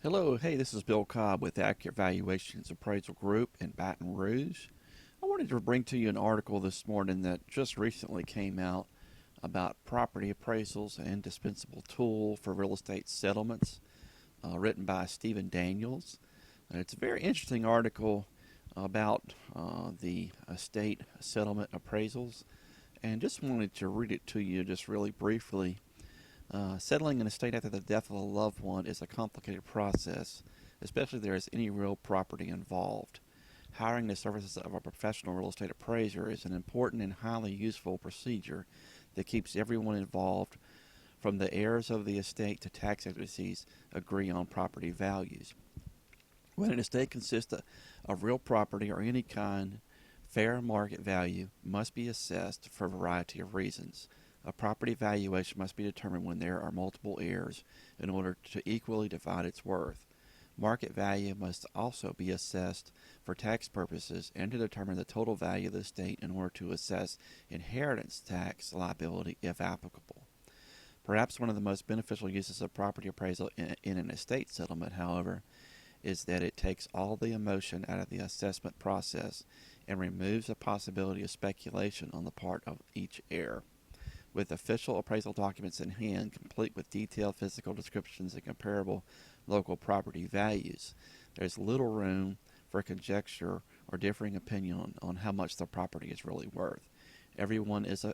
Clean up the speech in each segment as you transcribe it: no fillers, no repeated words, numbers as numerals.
Hello, hey, this is Bill Cobb with Accurate Valuations Appraisal Group in Baton Rouge. I wanted to bring to you an article this morning that just recently came out about property appraisals, an indispensable tool for real estate settlements, written by Stephen Daniels. And it's a very interesting article about the estate settlement appraisals, and just wanted to read it to you just really briefly. Settling an estate after the death of a loved one is a complicated process, especially if there is any real property involved. Hiring the services of a professional real estate appraiser is an important and highly useful procedure that keeps everyone involved, from the heirs of the estate to tax agencies, agree on property values. When an estate consists of real property or any kind, fair market value must be assessed for a variety of reasons. A property valuation must be determined when there are multiple heirs in order to equally divide its worth. Market value must also be assessed for tax purposes and to determine the total value of the estate in order to assess inheritance tax liability if applicable. Perhaps one of the most beneficial uses of property appraisal in an estate settlement, however, is that it takes all the emotion out of the assessment process and removes the possibility of speculation on the part of each heir. With official appraisal documents in hand, complete with detailed physical descriptions and comparable local property values, there's little room for conjecture or differing opinion on how much the property is really worth. Everyone is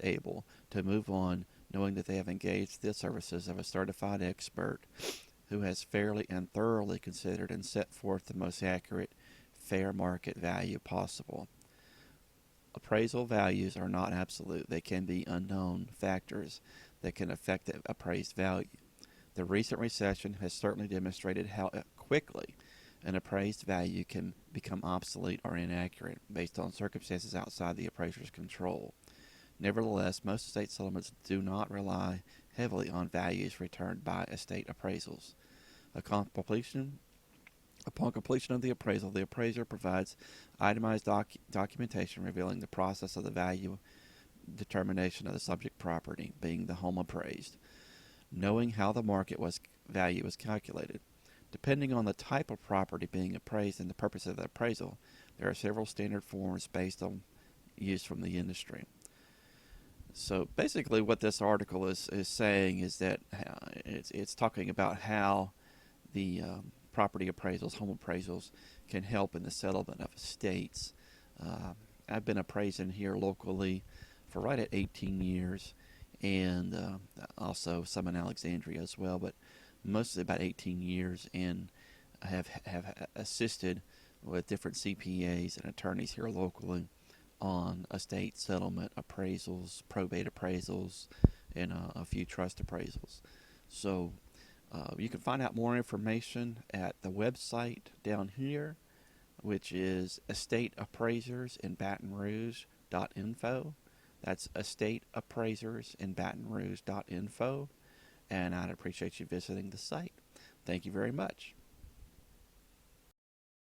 able to move on knowing that they have engaged the services of a certified expert who has fairly and thoroughly considered and set forth the most accurate, fair market value possible. Appraisal values are not absolute. They can be unknown factors that can affect the appraised value. The recent recession has certainly demonstrated how quickly an appraised value can become obsolete or inaccurate based on circumstances outside the appraiser's control. Nevertheless, most estate settlements do not rely heavily on values returned by estate appraisals. Upon completion of the appraisal, the appraiser provides itemized documentation revealing the process of the value determination of the subject property, being the home appraised, knowing how the market value was calculated. Depending on the type of property being appraised and the purpose of the appraisal, there are several standard forms based on use from the industry. So basically what this article is saying is that it's talking about how the property appraisals, home appraisals, can help in the settlement of estates. I've been appraising here locally for right at 18 years, and also some in Alexandria as well, but mostly about 18 years, and I have assisted with different CPAs and attorneys here locally on estate settlement appraisals, probate appraisals, and a few trust appraisals. So you can find out more information at the website down here, which is Estate Appraisers in Baton Rouge.info. That's Estate Appraisers in Baton Rouge.info. And I'd appreciate you visiting the site. Thank you very much.